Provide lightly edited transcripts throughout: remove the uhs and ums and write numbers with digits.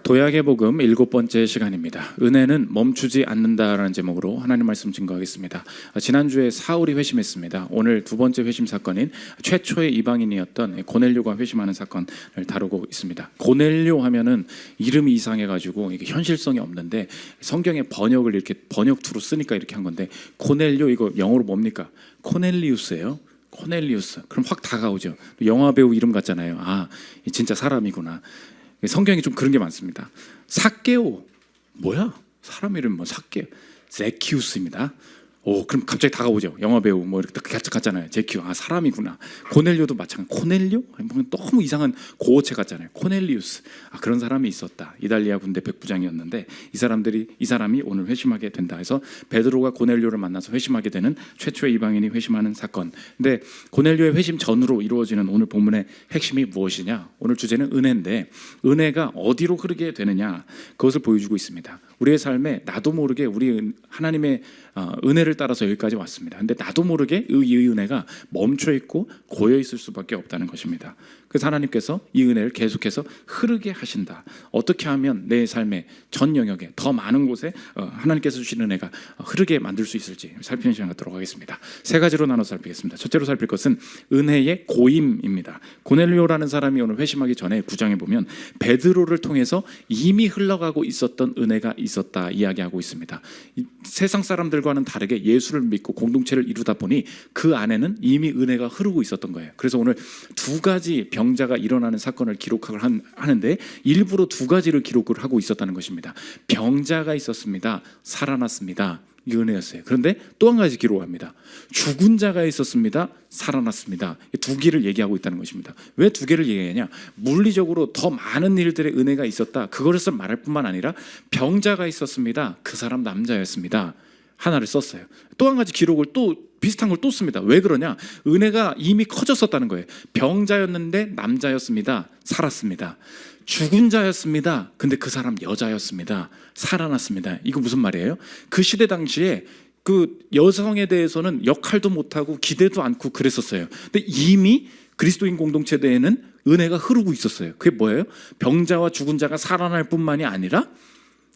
도약의 복음 7번째 시간입니다. 은혜는 멈추지 않는다라는 제목으로 하나님 말씀 증거하겠습니다. 지난주에 사울이 회심했습니다. 오늘 두 번째 회심 사건인 최초의 이방인이었던 고넬료가 회심하는 사건을 다루고 있습니다. 고넬료 하면은 이름이 이상해가지고 이게 현실성이 없는데 성경의 번역을 이렇게 번역투로 쓰니까 이렇게 한 건데, 고넬료 이거 영어로 뭡니까? 코넬리우스예요. 코넬리우스. 그럼 확 다가오죠. 영화 배우 이름 같잖아요. 아, 진짜 사람이구나. 성경이 좀 그런 게 많습니다. 삭개오, 뭐야? 사람 이름 뭐 삭개, 제키우스입니다. 오, 그럼 갑자기 다가오죠. 영화 배우 뭐 이렇게 같잖아요. 제키우, 아 사람이구나. 고넬료도 마찬가지. 코넬료? 너무 이상한 고어체 같잖아요. 코넬리우스, 아 그런 사람이 있었다. 이달리아 군대 백부장이었는데 이 사람이 오늘 회심하게 된다 해서 베드로가 고넬료를 만나서 회심하게 되는 최초의 이방인이 회심하는 사건. 근데 고넬료의 회심 전으로 이루어지는 오늘 본문의 핵심이 무엇이냐? 오늘 주제는 은혜인데, 은혜가 어디로 흐르게 되느냐, 그것을 보여주고 있습니다. 우리의 삶에 나도 모르게 우리 하나님의 은혜를 따라서 여기까지 왔습니다. 근데 나도 모르게 이 은혜가 멈춰 있고 고여 있을 수밖에 없다는 것입니다. 그래서 하나님께서 이 은혜를 계속해서 흐르게 하신다. 어떻게 하면 내 삶의 전 영역에 더 많은 곳에 하나님께서 주신 은혜가 흐르게 만들 수 있을지 살피는 시간 갖도록 하겠습니다. 세 가지로 나눠서 살피겠습니다. 첫째로 살필 것은 은혜의 고임입니다. 고넬료라는 사람이 오늘 회심하기 전에 9장에 보면 베드로를 통해서 이미 흘러가고 있었던 은혜가 있었다 이야기하고 있습니다. 세상 사람들과는 다르게 예수를 믿고 공동체를 이루다 보니 그 안에는 이미 은혜가 흐르고 있었던 거예요. 그래서 오늘 두 가지 병자가 일어나는 사건을 기록을 하는데 일부러 두 가지를 기록을 하고 있었다는 것입니다. 병자가 있었습니다. 살아났습니다. 이 은혜였어요. 그런데 또 한 가지 기록합니다. 죽은 자가 있었습니다. 살아났습니다. 두 개를 얘기하고 있다는 것입니다. 왜 두 개를 얘기하냐? 물리적으로 더 많은 일들의 은혜가 있었다, 그것을 말할 뿐만 아니라 병자가 있었습니다. 그 사람 남자였습니다. 하나를 썼어요. 또 한 가지 기록을 또 비슷한 걸 또 씁니다. 왜 그러냐? 은혜가 이미 커졌었다는 거예요. 병자였는데 남자였습니다. 살았습니다. 죽은 자였습니다. 근데 그 사람 여자였습니다. 살아났습니다. 이거 무슨 말이에요? 그 시대 당시에 그 여성에 대해서는 역할도 못하고 기대도 않고 그랬었어요. 근데 이미 그리스도인 공동체 내에는 은혜가 흐르고 있었어요. 그게 뭐예요? 병자와 죽은 자가 살아날 뿐만이 아니라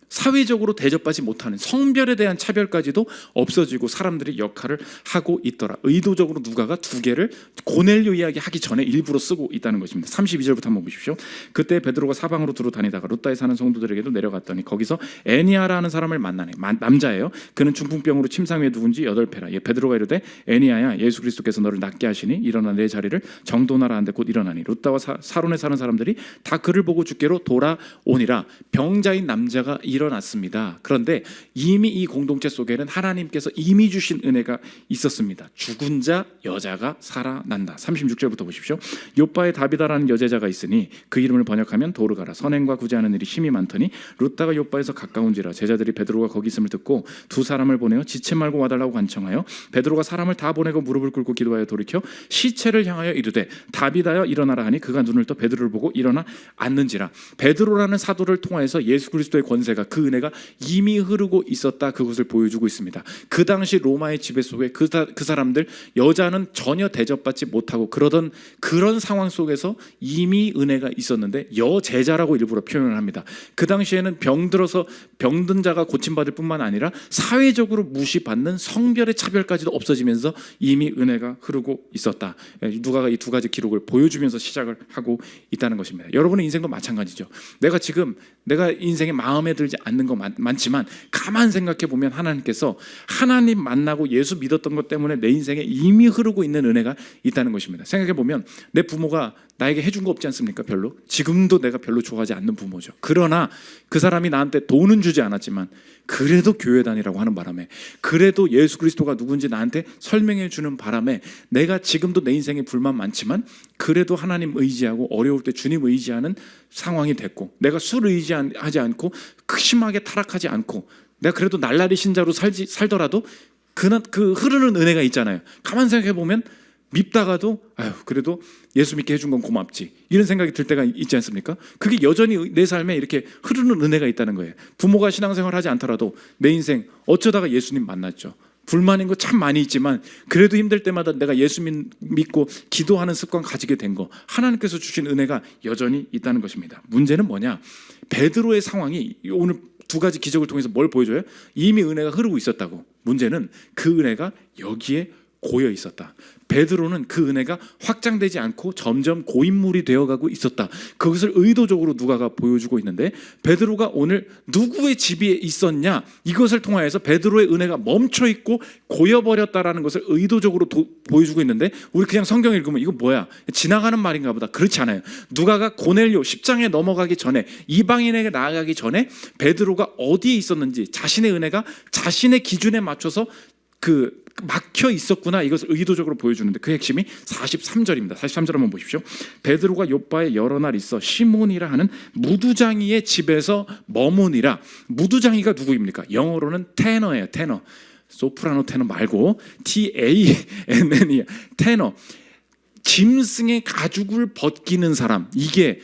사회적으로 대접받지 못하는 성별에 대한 차별까지도 없어지고 사람들이 역할을 하고 있더라. 의도적으로 누가가 두 개를 고넬료 이야기 하기 전에 일부러 쓰고 있다는 것입니다. 32절부터 한번 보십시오. 그때 베드로가 사방으로 두루 다니다가 루다에 사는 성도들에게도 내려갔더니 거기서 애니아라는 사람을 만나네. 남자예요. 그는 중풍병으로 침상에 누운 지 8패라. 베드로가 이르되 애니아야, 예수 그리스도께서 너를 낫게 하시니 일어나 내 자리를 정돈하라 한데 곧 일어나니 루다와 사론에 사는 사람들이 다 그를 보고 주께로 돌아오니라. 병자인 남자가 일어났습니다. 그런데 이미 이 공동체 속에는 하나님께서 이미 주신 은혜가 있었습니다. 죽은 자 여자가 살아난다. 36절부터 보십시오. 요바에 다비다라는 여제자가 있으니 그 이름을 번역하면 도르가라. 선행과 구제하는 일이 심히 많더니 루다가 요바에서 가까운지라. 제자들이 베드로가 거기 있음을 듣고 두 사람을 보내어 지체 말고 와달라고 간청하여 베드로가 사람을 다 보내고 무릎을 꿇고 기도하여 돌이켜 시체를 향하여 이르되 다비다여 일어나라 하니 그가 눈을 떠 베드로를 보고 일어나 앉는지라. 베드로라는 사도를 통하여서 예수 그리스도의 권세가, 그 은혜가 이미 흐르고 있었다, 그것을 보여주고 있습니다. 그 당시 로마의 지배 속에 그 사람들, 여자는 전혀 대접받지 못하고 그러던 그런 상황 속에서 이미 은혜가 있었는데 여제자라고 일부러 표현을 합니다. 그 당시에는 병들어서 병든 자가 고침받을 뿐만 아니라 사회적으로 무시받는 성별의 차별까지도 없어지면서 이미 은혜가 흐르고 있었다. 누가가 이 두 가지 기록을 보여주면서 시작을 하고 있다는 것입니다. 여러분의 인생도 마찬가지죠. 내가 인생에 마음에 들지 않는 거 많지만 가만 생각해 보면 하나님께서 하나님 만나고 예수 믿었던 것 때문에 내 인생에 이미 흐르고 있는 은혜가 있다는 것입니다. 생각해 보면 내 부모가 나에게 해준 거 없지 않습니까? 별로. 지금도 내가 별로 좋아하지 않는 부모죠. 그러나 그 사람이 나한테 돈은 주지 않았지만 그래도 교회 다니라고 하는 바람에, 그래도 예수 그리스도가 누군지 나한테 설명해 주는 바람에 내가 지금도 내 인생에 불만 많지만 그래도 하나님 의지하고 어려울 때 주님 의지하는 상황이 됐고, 내가 술 의지하지 않고 심하게 타락하지 않고 내가 그래도 날라리 신자로 살더라도 그 흐르는 은혜가 있잖아요. 가만 생각해 보면 밉다가도 그래도 예수 믿게 해준 건 고맙지, 이런 생각이 들 때가 있지 않습니까? 그게 여전히 내 삶에 이렇게 흐르는 은혜가 있다는 거예요. 부모가 신앙생활 하지 않더라도 내 인생 어쩌다가 예수님 만났죠. 불만인 거 참 많이 있지만 그래도 힘들 때마다 내가 예수 믿고 기도하는 습관 가지게 된 거, 하나님께서 주신 은혜가 여전히 있다는 것입니다. 문제는 뭐냐? 베드로의 상황이 오늘 두 가지 기적을 통해서 뭘 보여줘요? 이미 은혜가 흐르고 있었다고. 문제는 그 은혜가 여기에 고여 있었다. 베드로는 그 은혜가 확장되지 않고 점점 고인물이 되어가고 있었다. 그것을 의도적으로 누가가 보여주고 있는데, 베드로가 오늘 누구의 집에 있었냐, 이것을 통하여서 베드로의 은혜가 멈춰있고 고여버렸다라는 것을 의도적으로 보여주고 있는데, 우리 그냥 성경 읽으면 이거 뭐야, 지나가는 말인가 보다. 그렇지 않아요. 누가가 고넬료 10장에 넘어가기 전에, 이방인에게 나아가기 전에 베드로가 어디에 있었는지, 자신의 은혜가 자신의 기준에 맞춰서 막혀 있었구나, 이것을 의도적으로 보여주는데, 그 핵심이 43절입니다. 43절 한번 보십시오. 베드로가 요바에 여러 날 있어 시몬이라 하는 무두장이의 집에서 머무니라. 무두장이가 누구입니까? 영어로는 테너예요. 테너. 소프라노 테너 말고 TANN이에요. 테너. 짐승의 가죽을 벗기는 사람, 이게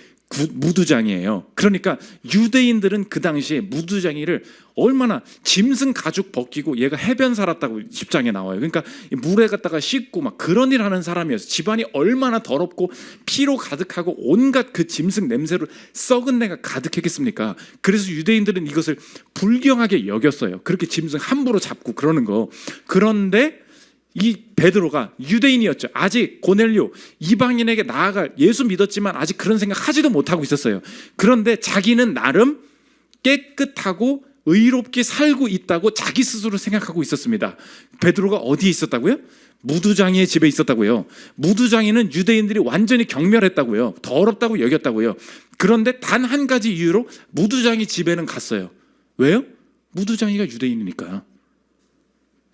무두장이에요. 그러니까 유대인들은 그 당시에 무두장이를 얼마나, 짐승 가죽 벗기고 얘가 해변 살았다고 10장에 나와요. 그러니까 물에 갔다가 씻고 막 그런 일 하는 사람이었어요. 집안이 얼마나 더럽고 피로 가득하고 온갖 그 짐승 냄새로 썩은 내가 가득했겠습니까? 그래서 유대인들은 이것을 불경하게 여겼어요. 그렇게 짐승 함부로 잡고 그러는 거. 그런데 이 베드로가 유대인이었죠. 아직 고넬료 이방인에게 나아갈, 예수 믿었지만 아직 그런 생각 하지도 못하고 있었어요. 그런데 자기는 나름 깨끗하고 의롭게 살고 있다고 자기 스스로 생각하고 있었습니다. 베드로가 어디에 있었다고요? 무두장이의 집에 있었다고요. 무두장이는 유대인들이 완전히 경멸했다고요. 더럽다고 여겼다고요. 그런데 단 한 가지 이유로 무두장이 집에는 갔어요. 왜요? 무두장이가 유대인이니까,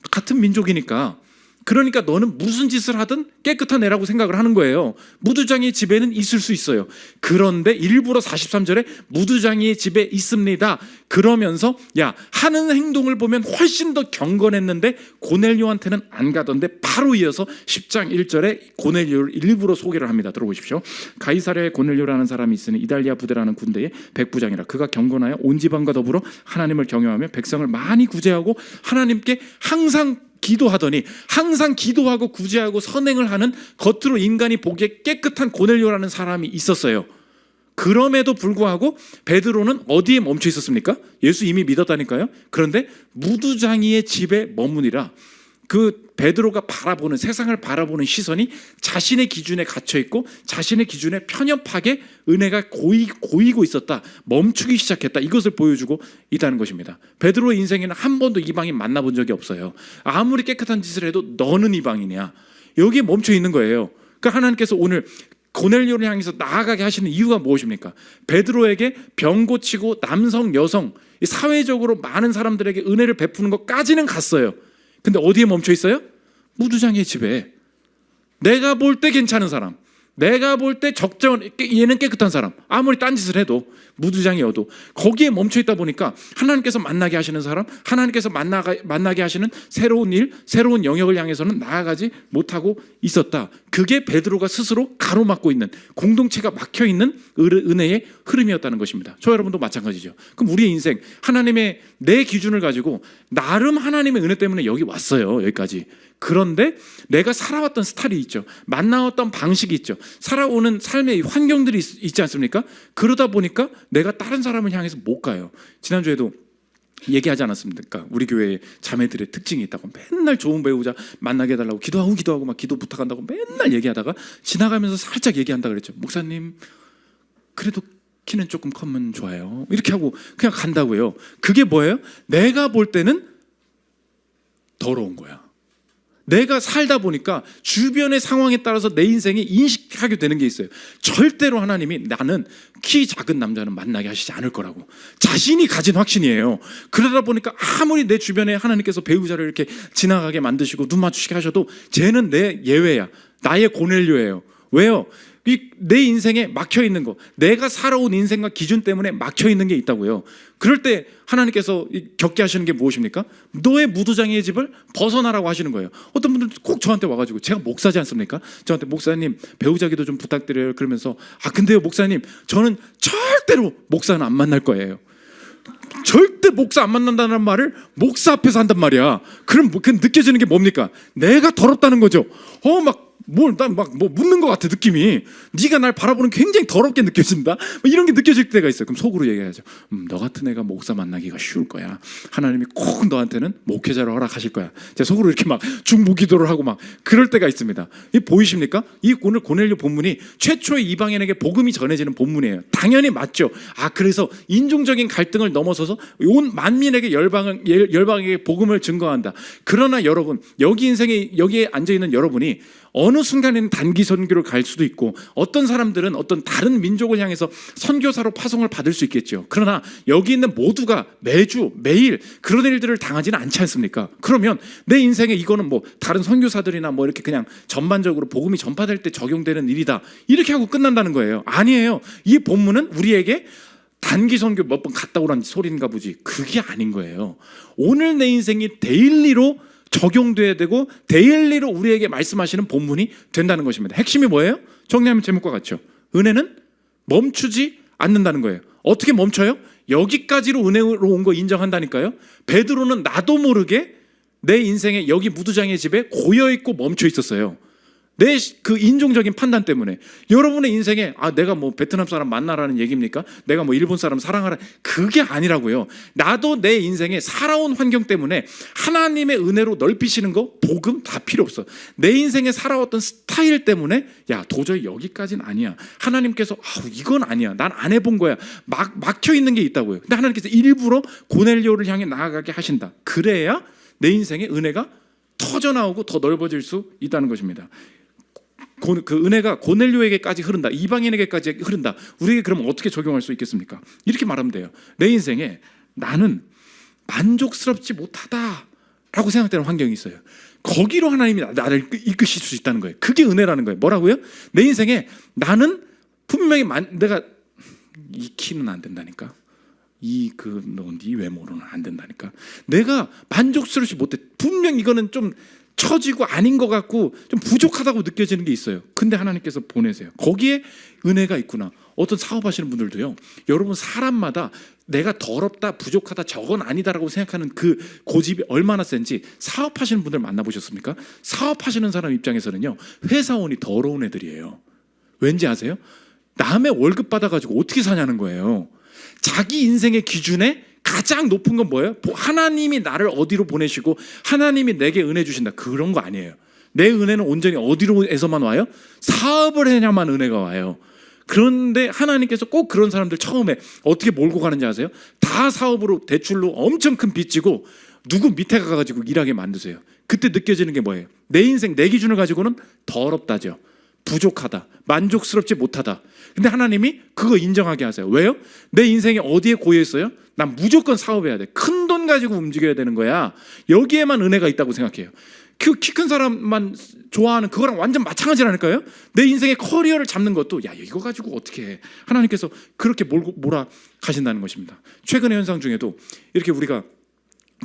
같은 민족이니까. 그러니까 너는 무슨 짓을 하든 깨끗한 애라고 생각을 하는 거예요. 무두장이의 집에는 있을 수 있어요. 그런데 일부러 43절에 무두장이의 집에 있습니다 그러면서, 야, 하는 행동을 보면 훨씬 더 경건했는데 고넬료한테는 안 가던데, 바로 이어서 10장 1절에 고넬료를 일부러 소개를 합니다. 들어보십시오. 가이사랴에 고넬료라는 사람이 있으니 이달리아 부대라는 군대의 백부장이라. 그가 경건하여 온 지방과 더불어 하나님을 경외하며 백성을 많이 구제하고 하나님께 항상 기도하더니, 항상 기도하고 구제하고 선행을 하는, 겉으로 인간이 보기에 깨끗한 고넬료라는 사람이 있었어요. 그럼에도 불구하고 베드로는 어디에 멈춰 있었습니까? 예수 이미 믿었다니까요. 그런데 무두장이의 집에 머무니라. 그 베드로가 바라보는, 세상을 바라보는 시선이 자신의 기준에 갇혀 있고 자신의 기준에 편협하게 은혜가 고이고 있었다, 멈추기 시작했다, 이것을 보여주고 있다는 것입니다. 베드로의 인생에는 한 번도 이방인 만나본 적이 없어요. 아무리 깨끗한 짓을 해도 너는 이방인이야, 여기에 멈춰 있는 거예요. 그러니까 하나님께서 오늘 고넬료를 향해서 나아가게 하시는 이유가 무엇입니까? 베드로에게 병 고치고 남성, 여성, 사회적으로 많은 사람들에게 은혜를 베푸는 것까지는 갔어요. 근데 어디에 멈춰 있어요? 무두장이의 집에. 내가 볼 때 괜찮은 사람, 내가 볼 때 얘는 깨끗한 사람, 아무리 딴짓을 해도, 무두장이어도 거기에 멈춰 있다 보니까 하나님께서 만나게 하시는 사람, 하나님께서 만나게 하시는 새로운 일, 새로운 영역을 향해서는 나아가지 못하고 있었다. 그게 베드로가 스스로 가로막고 있는, 공동체가 막혀 있는 은혜의 흐름이었다는 것입니다. 저 여러분도 마찬가지죠. 그럼 우리의 인생, 하나님의 내 기준을 가지고 나름 하나님의 은혜 때문에 여기 왔어요, 여기까지. 그런데 내가 살아왔던 스타일이 있죠. 만나왔던 방식이 있죠. 살아오는 삶의 환경들이 있지 않습니까? 그러다 보니까 내가 다른 사람을 향해서 못 가요. 지난주에도 얘기하지 않았습니까? 우리 교회에 자매들의 특징이 있다고, 맨날 좋은 배우자 만나게 해달라고 기도하고 막 기도 부탁한다고 맨날 얘기하다가 지나가면서 살짝 얘기한다 그랬죠. 목사님, 그래도 키는 조금 크면 좋아요, 이렇게 하고 그냥 간다고요. 그게 뭐예요? 내가 볼 때는 더러운 거야. 내가 살다 보니까 주변의 상황에 따라서 내 인생에 인식하게 되는 게 있어요. 절대로 하나님이 나는 키 작은 남자는 만나게 하시지 않을 거라고 자신이 가진 확신이에요. 그러다 보니까 아무리 내 주변에 하나님께서 배우자를 이렇게 지나가게 만드시고 눈 맞추시게 하셔도 쟤는 내 예외야, 나의 고넬료예요. 왜요? 내 인생에 막혀 있는 거, 내가 살아온 인생과 기준 때문에 막혀 있는 게 있다고요. 그럴 때 하나님께서 겪게 하시는 게 무엇입니까? 너의 무두장이의 집을 벗어나라고 하시는 거예요. 어떤 분들은 꼭 저한테 와가지고, 제가 목사지 않습니까? 저한테 목사님 배우자 기도 좀 부탁드려요 그러면서, 근데요 목사님, 저는 절대로 목사는 안 만날 거예요. 절대 목사 안 만난다는 말을 목사 앞에서 한단 말이야. 그럼 그 느껴지는 게 뭡니까? 내가 더럽다는 거죠. 난 막 뭐 묻는 것 같아 느낌이. 네가 날 바라보는 게 굉장히 더럽게 느껴진다. 이런 게 느껴질 때가 있어요. 그럼 속으로 얘기하죠. 너 같은 애가 목사 만나기가 쉬울 거야. 하나님이 꼭 너한테는 목회자로 허락하실 거야. 제 속으로 이렇게 막 중보기도를 하고 막 그럴 때가 있습니다. 이 보이십니까? 이 오늘 고넬료 본문이 최초의 이방인에게 복음이 전해지는 본문이에요. 당연히 맞죠. 그래서 인종적인 갈등을 넘어서서 온 만민에게 열방에게 복음을 증거한다. 그러나 여러분, 여기에 앉아 있는 여러분이 어느 순간에는 단기 선교를 갈 수도 있고 어떤 사람들은 어떤 다른 민족을 향해서 선교사로 파송을 받을 수 있겠죠. 그러나 여기 있는 모두가 매주 매일 그런 일들을 당하지는 않지 않습니까? 그러면 내 인생에 이거는 뭐 다른 선교사들이나 뭐 이렇게 그냥 전반적으로 복음이 전파될 때 적용되는 일이다 이렇게 하고 끝난다는 거예요. 아니에요. 이 본문은 우리에게 단기 선교 몇 번 갔다 오라는 소리인가 보지 그게 아닌 거예요. 오늘 내 인생이 데일리로 적용돼야 되고 데일리로 우리에게 말씀하시는 본문이 된다는 것입니다. 핵심이 뭐예요? 정리하면 제목과 같죠. 은혜는 멈추지 않는다는 거예요. 어떻게 멈춰요? 여기까지로 은혜로 온 거 인정한다니까요. 베드로는 나도 모르게 내 인생에 여기 무두장의 집에 고여있고 멈춰 있었어요. 내 그 인종적인 판단 때문에. 여러분의 인생에 내가 뭐 베트남 사람 만나라는 얘기입니까? 내가 뭐 일본 사람 사랑하라, 그게 아니라고요. 나도 내 인생에 살아온 환경 때문에 하나님의 은혜로 넓히시는 거 복음 다 필요 없어. 내 인생에 살아왔던 스타일 때문에 도저히 여기까지는 아니야. 하나님께서 이건 아니야. 난 안 해본 거야. 막혀 있는 게 있다고요. 근데 하나님께서 일부러 고넬료를 향해 나아가게 하신다. 그래야 내 인생에 은혜가 터져나오고 더 넓어질 수 있다는 것입니다. 그 은혜가 고넬료에게까지 흐른다, 이방인에게까지 흐른다. 우리에게 그러면 어떻게 적용할 수 있겠습니까? 이렇게 말하면 돼요. 내 인생에 나는 만족스럽지 못하다라고 생각되는 환경이 있어요. 거기로 하나님이 나를 이끄실 수 있다는 거예요. 그게 은혜라는 거예요. 뭐라고요? 내 인생에 나는 분명히 내가 이 키는 안 된다니까. 네 외모로는 안 된다니까. 내가 만족스럽지 못해. 분명 이거는 좀 처지고 아닌 것 같고 좀 부족하다고 느껴지는 게 있어요. 근데 하나님께서 보내세요. 거기에 은혜가 있구나. 어떤 사업하시는 분들도요, 여러분 사람마다 내가 더럽다, 부족하다, 저건 아니다라고 생각하는 그 고집이 얼마나 센지 사업하시는 분들 만나보셨습니까? 사업하시는 사람 입장에서는요, 회사원이 더러운 애들이에요. 왠지 아세요? 남의 월급 받아가지고 어떻게 사냐는 거예요. 자기 인생의 기준에 가장 높은 건 뭐예요? 하나님이 나를 어디로 보내시고 하나님이 내게 은혜 주신다, 그런 거 아니에요. 내 은혜는 온전히 어디로에서만 와요? 사업을 해야만 은혜가 와요. 그런데 하나님께서 꼭 그런 사람들 처음에 어떻게 몰고 가는지 아세요? 다 사업으로 대출로 엄청 큰 빚 지고 누구 밑에 가가지고 일하게 만드세요. 그때 느껴지는 게 뭐예요? 내 인생, 내 기준을 가지고는 더럽다죠. 부족하다, 만족스럽지 못하다. 근데 하나님이 그거 인정하게 하세요. 왜요? 내 인생이 어디에 고여 있어요? 난 무조건 사업해야 돼. 큰 돈 가지고 움직여야 되는 거야. 여기에만 은혜가 있다고 생각해요. 그 키 큰 사람만 좋아하는 그거랑 완전 마찬가지라니까요. 내 인생의 커리어를 잡는 것도 이거 가지고 어떻게 해. 하나님께서 그렇게 몰아 가신다는 것입니다. 최근의 현상 중에도 이렇게 우리가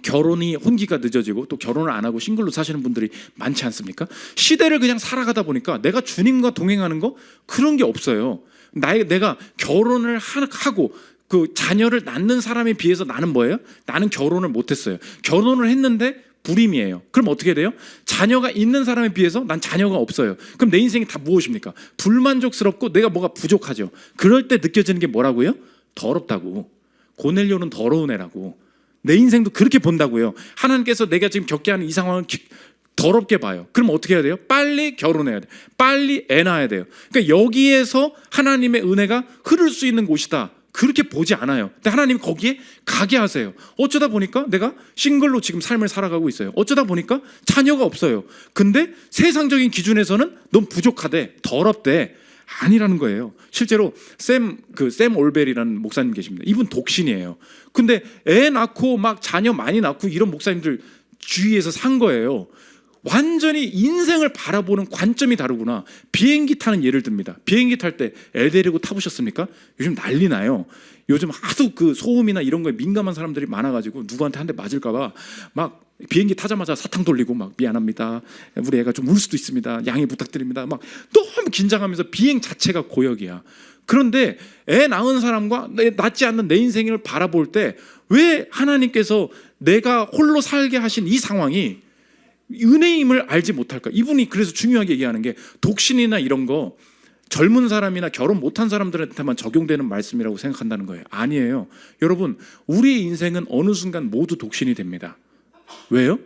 결혼이 혼기가 늦어지고 또 결혼을 안 하고 싱글로 사시는 분들이 많지 않습니까? 시대를 그냥 살아가다 보니까 내가 주님과 동행하는 거 그런 게 없어요. 내가 결혼을 하고 그 자녀를 낳는 사람에 비해서 나는 뭐예요? 나는 결혼을 못했어요. 결혼을 했는데 불임이에요. 그럼 어떻게 돼요? 자녀가 있는 사람에 비해서 난 자녀가 없어요. 그럼 내 인생이 다 무엇입니까? 불만족스럽고 내가 뭐가 부족하죠. 그럴 때 느껴지는 게 뭐라고요? 더럽다고. 고넬료는 더러운 애라고. 내 인생도 그렇게 본다고요. 하나님께서 내가 지금 겪게 하는 이 상황을 더럽게 봐요. 그럼 어떻게 해야 돼요? 빨리 결혼해야 돼요. 빨리 애 낳아야 돼요. 그러니까 여기에서 하나님의 은혜가 흐를 수 있는 곳이다, 그렇게 보지 않아요. 근데 하나님 거기에 가게 하세요. 어쩌다 보니까 내가 싱글로 지금 삶을 살아가고 있어요. 어쩌다 보니까 자녀가 없어요. 근데 세상적인 기준에서는 넌 부족하대, 더럽대. 아니라는 거예요. 실제로 샘 올벨이라는 목사님 계십니다. 이분 독신이에요. 근데 애 낳고 막 자녀 많이 낳고 이런 목사님들 주위에서 산 거예요. 완전히 인생을 바라보는 관점이 다르구나. 비행기 타는 예를 듭니다. 비행기 탈 때 애 데리고 타보셨습니까? 요즘 난리 나요. 요즘 하도 그 소음이나 이런 거에 민감한 사람들이 많아가지고 누구한테 한 대 맞을까봐 막 비행기 타자마자 사탕 돌리고 막 미안합니다, 우리 애가 좀 울 수도 있습니다, 양해 부탁드립니다, 막 너무 긴장하면서 비행 자체가 고역이야. 그런데 애 낳은 사람과 낳지 않는 내 인생을 바라볼 때 왜 하나님께서 내가 홀로 살게 하신 이 상황이 은혜임을 알지 못할까? 이분이 그래서 중요하게 얘기하는 게 독신이나 이런 거 젊은 사람이나 결혼 못한 사람들한테만 적용되는 말씀이라고 생각한다는 거예요. 아니에요. 여러분, 우리의 인생은 어느 순간 모두 독신이 됩니다. 왜요?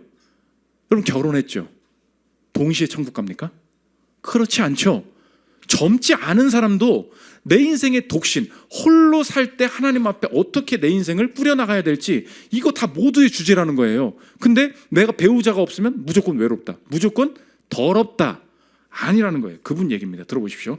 여러분 결혼했죠? 동시에 천국 갑니까? 그렇지 않죠. 젊지 않은 사람도 내 인생의 독신, 홀로 살 때 하나님 앞에 어떻게 내 인생을 꾸려나가야 될지 이거 다 모두의 주제라는 거예요. 근데 내가 배우자가 없으면 무조건 외롭다, 무조건 더럽다, 아니라는 거예요. 그분 얘기입니다. 들어보십시오.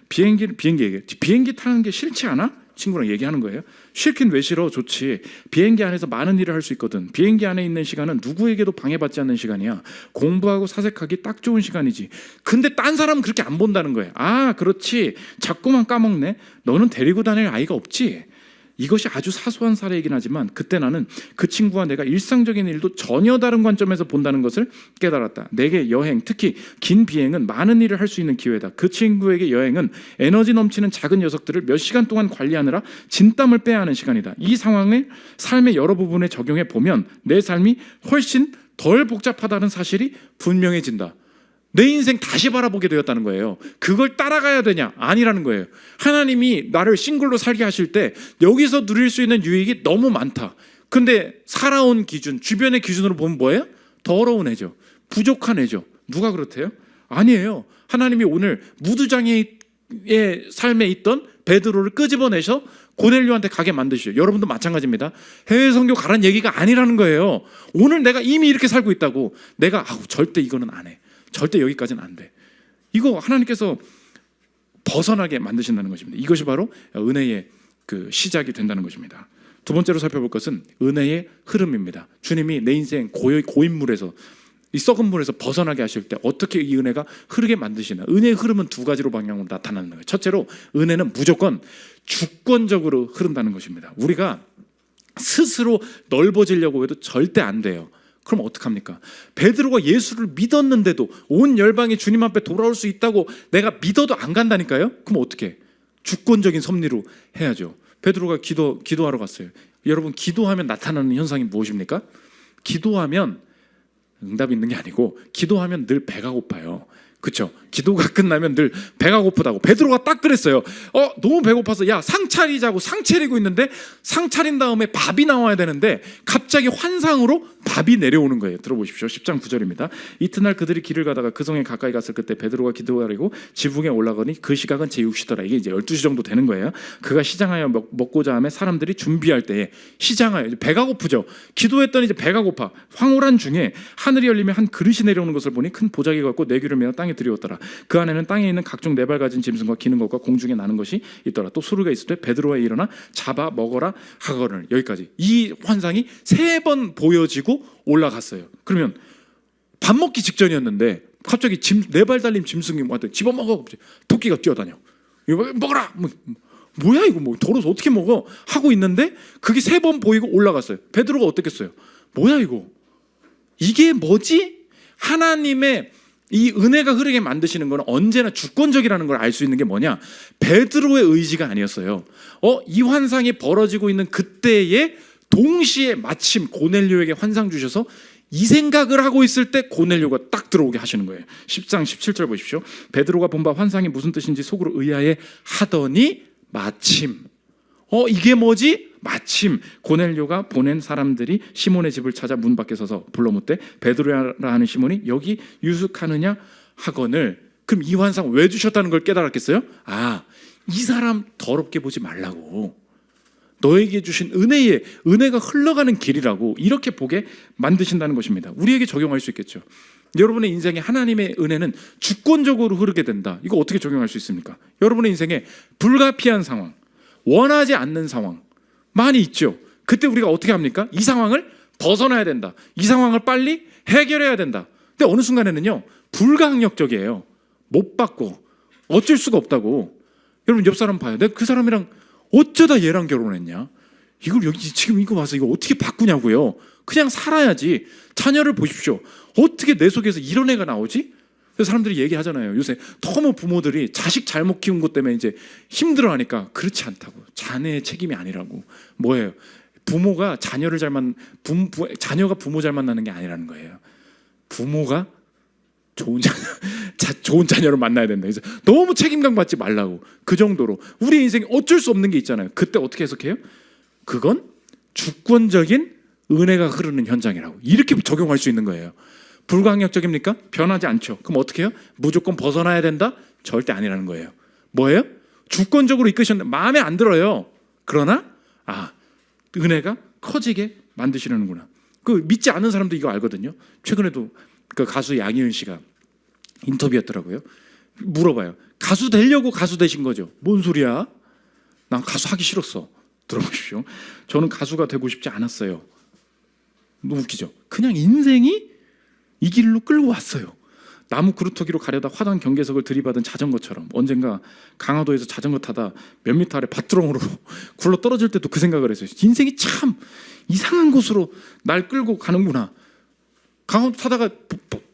비행기 타는 게 싫지 않아? 친구랑 얘기하는 거예요. 싫긴 왜 싫어? 좋지. 비행기 안에서 많은 일을 할 수 있거든. 비행기 안에 있는 시간은 누구에게도 방해받지 않는 시간이야. 공부하고 사색하기 딱 좋은 시간이지. 근데 딴 사람은 그렇게 안 본다는 거예요. 아, 그렇지. 자꾸만 까먹네. 너는 데리고 다닐 아이가 없지. 이것이 아주 사소한 사례이긴 하지만 그때 나는 그 친구와 내가 일상적인 일도 전혀 다른 관점에서 본다는 것을 깨달았다. 내게 여행, 특히 긴 비행은 많은 일을 할 수 있는 기회다. 그 친구에게 여행은 에너지 넘치는 작은 녀석들을 몇 시간 동안 관리하느라 진땀을 빼야 하는 시간이다. 이 상황을 삶의 여러 부분에 적용해 보면 내 삶이 훨씬 덜 복잡하다는 사실이 분명해진다. 내 인생 다시 바라보게 되었다는 거예요. 그걸 따라가야 되냐? 아니라는 거예요. 하나님이 나를 싱글로 살게 하실 때 여기서 누릴 수 있는 유익이 너무 많다. 근데 살아온 기준, 주변의 기준으로 보면 뭐예요? 더러운 애죠. 부족한 애죠. 누가 그렇대요? 아니에요. 하나님이 오늘 무두장애의 삶에 있던 베드로를 끄집어내셔 고넬료한테 가게 만드시죠. 여러분도 마찬가지입니다. 해외 선교 가란 얘기가 아니라는 거예요. 오늘 내가 이미 이렇게 살고 있다고 내가 절대 이거는 안 해. 절대 여기까지는 안 돼. 이거 하나님께서 벗어나게 만드신다는 것입니다. 이것이 바로 은혜의 그 시작이 된다는 것입니다. 두 번째로 살펴볼 것은 은혜의 흐름입니다. 주님이 내 인생 고인물에서, 이 썩은 물에서 벗어나게 하실 때 어떻게 이 은혜가 흐르게 만드시나. 은혜의 흐름은 두 가지로 방향으로 나타나는 거예요. 첫째로 은혜는 무조건 주권적으로 흐른다는 것입니다. 우리가 스스로 넓어지려고 해도 절대 안 돼요. 그럼 어떡합니까? 베드로가 예수를 믿었는데도 온 열방이 주님 앞에 돌아올 수 있다고 내가 믿어도 안 간다니까요? 그럼 어떻게? 주권적인 섭리로 해야죠. 베드로가 기도하러 갔어요. 여러분, 기도하면 나타나는 현상이 무엇입니까? 기도하면 응답이 있는 게 아니고 기도하면 늘 배가 고파요. 그렇죠? 기도가 끝나면 늘 배가 고프다고. 베드로가 딱 그랬어요. 너무 배고파서 야, 상 차리자고 상 차리고 있는데 상 차린 다음에 밥이 나와야 되는데 갑자기 환상으로 밥이 내려오는 거예요. 들어보십시오. 10장 9절입니다. 이튿날 그들이 길을 가다가 그 성에 가까이 갔을 그때 베드로가 기도하려고 지붕에 올라가니 그 시각은 제6시더라. 이게 이제 12시 정도 되는 거예요. 그가 시장하여 먹고자 하며 사람들이 준비할 때에, 시장하여, 배가 고프죠. 기도했더니 이제 배가 고파. 황홀한 중에 하늘이 열리며 한 그릇이 내려오는 것을 보니 큰 보자기가 갖고 내귀를 메어 땅에 들이었더라. 그 안에는 땅에 있는 각종 네발 가진 짐승과 기는 것과 공중에 나는 것이 있더라. 또 수르가 있을 때 베드로가 일어나 잡아 먹어라 하거늘. 여기까지. 이 환상이 3번 보여지고 올라갔어요. 그러면 밥 먹기 직전이었는데 갑자기 4발 달린 짐승이 왔더니 집어먹어. 토끼가 뛰어다녀. 이거 먹어라. 뭐야 이거, 뭐 더러워서 어떻게 먹어 하고 있는데 그게 3번 보이고 올라갔어요. 베드로가 어떻겠어요? 뭐야 이거, 이게 뭐지? 하나님의 이 은혜가 흐르게 만드시는 것은 언제나 주권적이라는 걸 알 수 있는 게 뭐냐? 베드로의 의지가 아니었어요. 이 환상이 벌어지고 있는 그때에 동시에 마침 고넬료에게 환상 주셔서 이 생각을 하고 있을 때 고넬료가 딱 들어오게 하시는 거예요. 10장 17절 보십시오. 베드로가 본 바 환상이 무슨 뜻인지 속으로 의아해 하더니 마침, 이게 뭐지? 마침 고넬료가 보낸 사람들이 시몬의 집을 찾아 문 밖에 서서 불러 묻되 베드로라 하는 시몬이 여기 유숙하느냐 하거늘. 그럼 이 환상 왜 주셨다는 걸 깨달았겠어요? 이 사람 더럽게 보지 말라고, 너에게 주신 은혜가 흘러가는 길이라고 이렇게 보게 만드신다는 것입니다. 우리에게 적용할 수 있겠죠. 여러분의 인생에 하나님의 은혜는 주권적으로 흐르게 된다. 이거 어떻게 적용할 수 있습니까? 여러분의 인생에 불가피한 상황, 원하지 않는 상황 많이 있죠. 그때 우리가 어떻게 합니까? 이 상황을 벗어나야 된다. 이 상황을 빨리 해결해야 된다. 근데 어느 순간에는요, 불가항력적이에요. 못 받고 어쩔 수가 없다고. 여러분 옆 사람 봐요. 내가 그 사람이랑 어쩌다 얘랑 결혼했냐? 이걸 여기 지금 이거 와서 이거 어떻게 바꾸냐고요. 그냥 살아야지. 자녀를 보십시오. 어떻게 내 속에서 이런 애가 나오지? 그래서 사람들이 얘기하잖아요. 요새 너무 부모들이 자식 잘못 키운 것 때문에 이제 힘들어하니까 그렇지 않다고. 자녀의 책임이 아니라고. 뭐예요? 부모가 자녀를 자녀가 부모 잘 만나는 게 아니라는 거예요. 부모가 좋은 자녀를 만나야 된다. 그래서 너무 책임감 갖지 말라고. 그 정도로 우리 인생에 어쩔 수 없는 게 있잖아요. 그때 어떻게 해석해요? 그건 주권적인 은혜가 흐르는 현장이라고. 이렇게 적용할 수 있는 거예요. 불가항력적입니까? 변하지 않죠. 그럼 어떻게 해요? 무조건 벗어나야 된다? 절대 아니라는 거예요. 뭐예요? 주권적으로 이끄셨는데 마음에 안 들어요. 그러나 은혜가 커지게 만드시려는구나. 그 믿지 않는 사람도 이거 알거든요. 최근에도 그 가수 양희은 씨가 인터뷰했더라고요. 물어봐요. 가수 되려고 가수 되신 거죠? 뭔 소리야? 난 가수 하기 싫었어. 들어보십시오. 저는 가수가 되고 싶지 않았어요. 너무 웃기죠? 그냥 인생이 이 길로 끌고 왔어요. 나무 그루터기로 가려다 화단 경계석을 들이받은 자전거처럼 언젠가 강화도에서 자전거 타다 몇 미터 아래 밭두렁으로 굴러 떨어질 때도 그 생각을 했어요. 인생이 참 이상한 곳으로 날 끌고 가는구나. 강화도 타다가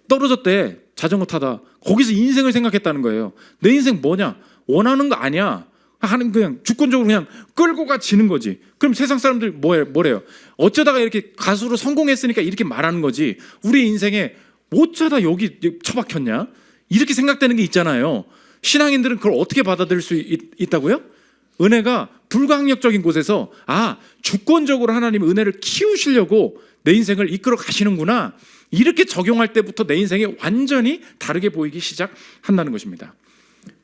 떨어졌대. 자전거 타다. 거기서 인생을 생각했다는 거예요. 내 인생 뭐냐? 원하는 거 아니야. 하는 그냥 주권적으로 그냥 끌고 가지는 거지. 그럼 세상 사람들 뭐래요? 어쩌다가 이렇게 가수로 성공했으니까 이렇게 말하는 거지. 우리 인생에 어쩌다 여기 처박혔냐? 이렇게 생각되는 게 있잖아요. 신앙인들은 그걸 어떻게 받아들일 수 있다고요? 은혜가 불가항력적인 곳에서 주권적으로 하나님의 은혜를 키우시려고 내 인생을 이끌어 가시는구나. 이렇게 적용할 때부터 내 인생이 완전히 다르게 보이기 시작한다는 것입니다.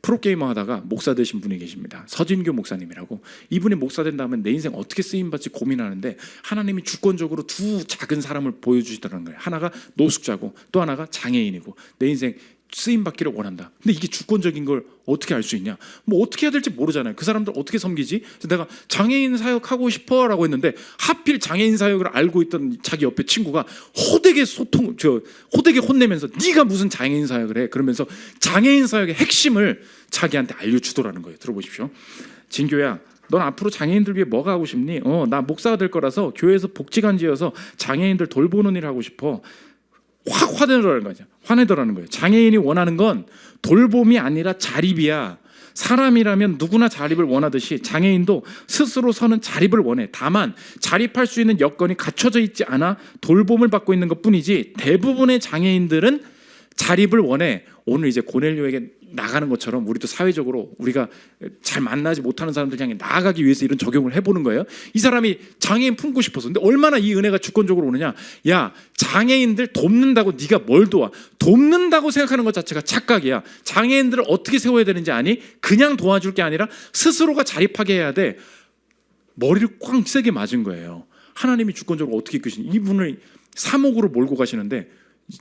프로게이머 하다가 목사 되신 분이 계십니다. 서진교 목사님이라고. 이분이 목사 된 다음에 내 인생 어떻게 쓰임받지 고민하는데 하나님이 주권적으로 두 작은 사람을 보여주시더라는 거예요. 하나가 노숙자고 또 하나가 장애인이고 내 인생 쓰임받기를 원한다. 근데 이게 주권적인 걸 어떻게 알 수 있냐? 뭐 어떻게 해야 될지 모르잖아요. 그 사람들 어떻게 섬기지? 그래서 내가 장애인 사역하고 싶어 라고 했는데 하필 장애인 사역을 알고 있던 자기 옆에 친구가 호되게 혼내면서 네가 무슨 장애인 사역을 해? 그러면서 장애인 사역의 핵심을 자기한테 알려주더라는 거예요. 들어보십시오. 진교야, 넌 앞으로 장애인들 위해 뭐가 하고 싶니? 나 목사가 될 거라서 교회에서 복지관 지어서 장애인들 돌보는 일 하고 싶어. 확 화내더라는 거예요. 장애인이 원하는 건 돌봄이 아니라 자립이야. 사람이라면 누구나 자립을 원하듯이 장애인도 스스로 서는 자립을 원해. 다만 자립할 수 있는 여건이 갖춰져 있지 않아 돌봄을 받고 있는 것뿐이지 대부분의 장애인들은 자립을 원해. 오늘 이제 고넬료에게 나가는 것처럼 우리도 사회적으로 우리가 잘 만나지 못하는 사람들 향해 나아가기 위해서 이런 적용을 해보는 거예요. 이 사람이 장애인 품고 싶어서. 근데 얼마나 이 은혜가 주권적으로 오느냐. 야, 장애인들 돕는다고 네가 뭘 도와? 돕는다고 생각하는 것 자체가 착각이야. 장애인들을 어떻게 세워야 되는지 아니? 그냥 도와줄 게 아니라 스스로가 자립하게 해야 돼. 머리를 꽝 세게 맞은 거예요. 하나님이 주권적으로 어떻게 이끄시니? 이분을 사목으로 몰고 가시는데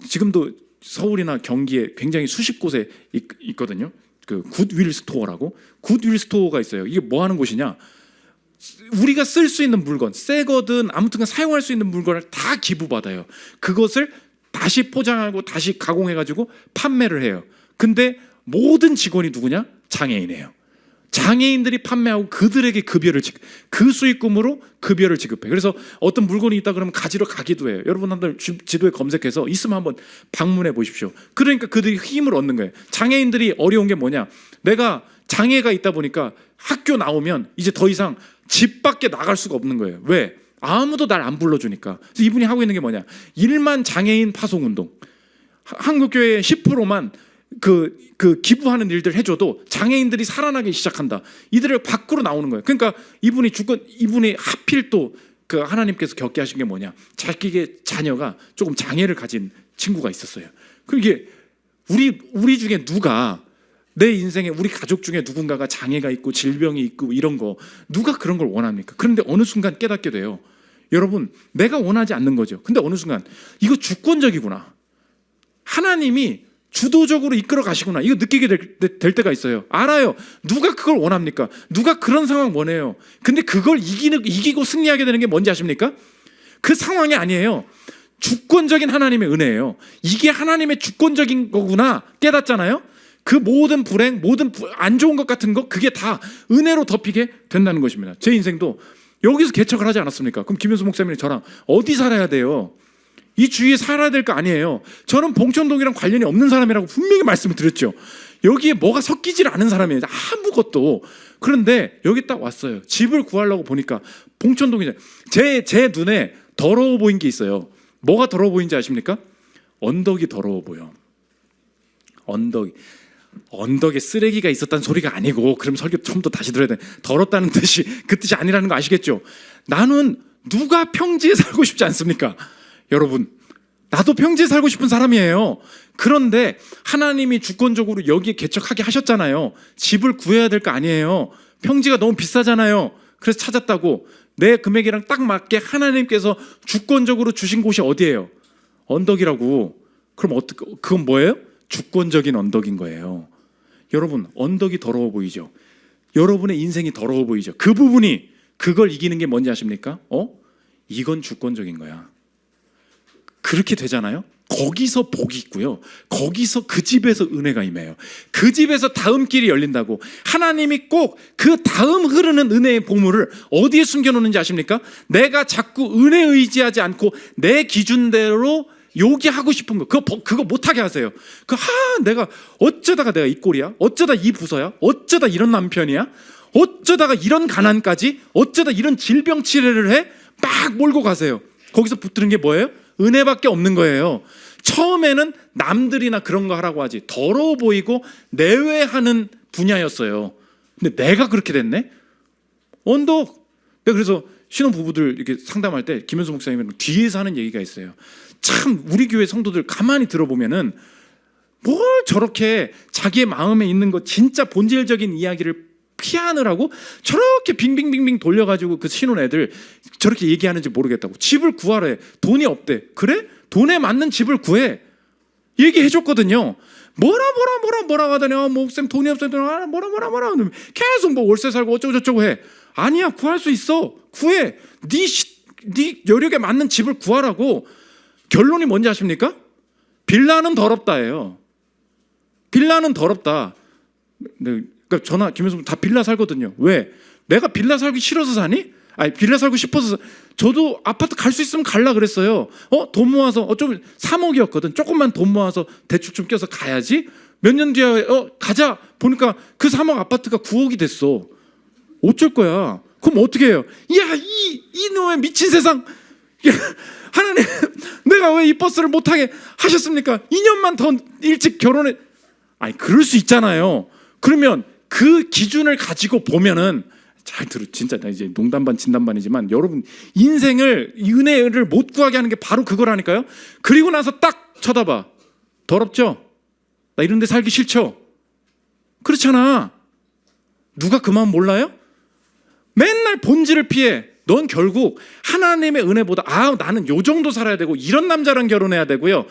지금도 서울이나 경기에 굉장히 수십 곳에 있거든요. 그 굿윌 스토어라고. 굿윌 스토어가 있어요. 이게 뭐 하는 곳이냐? 우리가 쓸 수 있는 물건, 새 거든 아무튼 사용할 수 있는 물건을 다 기부받아요. 그것을 다시 포장하고 다시 가공해가지고 판매를 해요. 근데 모든 직원이 누구냐? 장애인이에요. 장애인들이 판매하고 그들에게 그 수익금으로 급여를 지급해. 그래서 어떤 물건이 있다 그러면 가지러 가기도 해요. 여러분 한번 지도에 검색해서 있으면 한번 방문해 보십시오. 그러니까 그들이 힘을 얻는 거예요. 장애인들이 어려운 게 뭐냐? 내가 장애가 있다 보니까 학교 나오면 이제 더 이상 집 밖에 나갈 수가 없는 거예요. 왜? 아무도 날 안 불러주니까. 그래서 이분이 하고 있는 게 뭐냐? 1만 장애인 파송운동. 한국교회의 10%만 그 기부하는 일들 해줘도 장애인들이 살아나기 시작한다. 이들을 밖으로 나오는 거예요. 그러니까 이분이 하필 또 그 하나님께서 겪게 하신 게 뭐냐? 자기의 자녀가 조금 장애를 가진 친구가 있었어요. 그게 우리 중에 누가 내 인생에 우리 가족 중에 누군가가 장애가 있고 질병이 있고 이런 거 누가 그런 걸 원합니까? 그런데 어느 순간 깨닫게 돼요. 여러분, 내가 원하지 않는 거죠. 근데 어느 순간 이거 주권적이구나. 하나님이 주도적으로 이끌어 가시구나. 이거 느끼게 될 때가 있어요. 알아요. 누가 그걸 원합니까? 누가 그런 상황 원해요? 근데 그걸 이기고 승리하게 되는 게 뭔지 아십니까? 그 상황이 아니에요. 주권적인 하나님의 은혜예요. 이게 하나님의 주권적인 거구나 깨닫잖아요. 그 모든 불행, 모든 안 좋은 것 같은 거 그게 다 은혜로 덮이게 된다는 것입니다. 제 인생도 여기서 개척을 하지 않았습니까? 그럼 김현수 목사님이 저랑 어디 살아야 돼요? 이 주위에 살아야 될 거 아니에요. 저는 봉천동이랑 관련이 없는 사람이라고 분명히 말씀을 드렸죠. 여기에 뭐가 섞이질 않은 사람이에요. 아무것도. 그런데 여기 딱 왔어요. 집을 구하려고 보니까 봉천동이잖아요. 제 눈에 더러워 보인 게 있어요. 뭐가 더러워 보이는지 아십니까? 언덕이 더러워 보여. 언덕에 쓰레기가 있었다는 소리가 아니고, 그럼 설교 처음부터 다시 들어야 돼. 더럽다는 뜻이 그 뜻이 아니라는 거 아시겠죠? 나는 누가 평지에 살고 싶지 않습니까? 여러분, 나도 평지에 살고 싶은 사람이에요. 그런데 하나님이 주권적으로 여기에 개척하게 하셨잖아요. 집을 구해야 될 거 아니에요. 평지가 너무 비싸잖아요. 그래서 찾았다고. 내 금액이랑 딱 맞게 하나님께서 주권적으로 주신 곳이 어디예요? 언덕이라고. 그럼 그건 뭐예요? 주권적인 언덕인 거예요. 여러분, 언덕이 더러워 보이죠? 여러분의 인생이 더러워 보이죠? 그 부분이, 그걸 이기는 게 뭔지 아십니까? 이건 주권적인 거야. 그렇게 되잖아요. 거기서 복이 있고요. 거기서 그 집에서 은혜가 임해요. 그 집에서 다음 길이 열린다고. 하나님이 꼭 그 다음 흐르는 은혜의 보물을 어디에 숨겨놓는지 아십니까? 내가 자꾸 은혜 의지하지 않고 내 기준대로 요기하고 싶은 거, 그거 못하게 하세요. 내가 어쩌다가 내가 이 꼴이야? 어쩌다 이 부서야? 어쩌다 이런 남편이야? 어쩌다가 이런 가난까지? 어쩌다 이런 질병 치료를 해? 막 몰고 가세요. 거기서 붙드는 게 뭐예요? 은혜밖에 없는 거예요. 처음에는 남들이나 그런 거 하라고 하지, 더러워 보이고 내외하는 분야였어요. 근데 내가 그렇게 됐네? 언덕. 내가 그래서 신혼부부들 이렇게 상담할 때 김현수 목사님은 뒤에서 하는 얘기가 있어요. 참 우리 교회 성도들 가만히 들어보면은 뭘 저렇게 자기의 마음에 있는 거 진짜 본질적인 이야기를 피하느라고 저렇게 빙빙빙빙 돌려가지고 그 신혼 애들 저렇게 얘기하는지 모르겠다고. 집을 구하래. 돈이 없대. 그래? 돈에 맞는 집을 구해. 얘기해줬거든요. 뭐라 하더니 목사님 돈이 없어요. 뭐라 계속 뭐 월세 살고 어쩌고 저쩌고 해. 아니야, 구할 수 있어. 구해. 네 여력에 맞는 집을 구하라고. 결론이 뭔지 아십니까? 빌라는 더럽다예요. 빌라는 더럽다. 그러니까 김현수 다 빌라 살거든요. 왜? 내가 빌라 살기 싫어서 사니? 아니, 빌라 살고 싶어서 저도 아파트 갈 수 있으면 갈라 그랬어요. 돈 모아서 좀 3억이었거든. 조금만 돈 모아서 대출 좀 껴서 가야지. 몇 년 뒤에 가자 보니까 그 3억 아파트가 9억이 됐어. 어쩔 거야? 그럼 어떻게 해요? 야, 이놈의 미친 세상. 하나님, 내가 왜 이 버스를 못하게 하셨습니까? 2년만 더 일찍 결혼해. 아니, 그럴 수 있잖아요. 그러면 그 기준을 가지고 보면은, 잘 들어, 진짜 나 이제 농담반 진담반이지만 여러분 인생을, 은혜를 못 구하게 하는 게 바로 그거라니까요. 그리고 나서 딱 쳐다봐. 더럽죠? 나 이런 데 살기 싫죠? 그렇잖아. 누가 그 마음 몰라요? 맨날 본질을 피해. 넌 결국 하나님의 은혜보다 나는 요 정도 살아야 되고 이런 남자랑 결혼해야 되고요.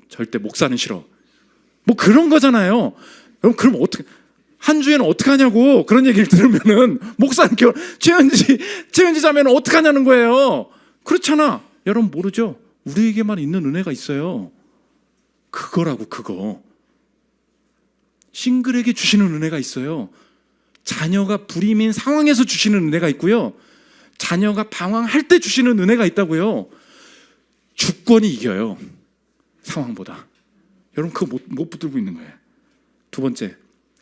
절대 목사는 싫어. 뭐 그런 거잖아요. 그럼 어떻게, 한 주에는 어떻게 하냐고. 그런 얘기를 들으면은 목사는 최현지 자매는 어떻게 하냐는 거예요. 그렇잖아. 여러분 모르죠? 우리에게만 있는 은혜가 있어요. 그거라고. 그거 싱글에게 주시는 은혜가 있어요. 자녀가 불임인 상황에서 주시는 은혜가 있고요. 자녀가 방황할 때 주시는 은혜가 있다고요. 주권이 이겨요, 상황보다. 여러분 그거 못 붙들고 있는 거예요. 두 번째,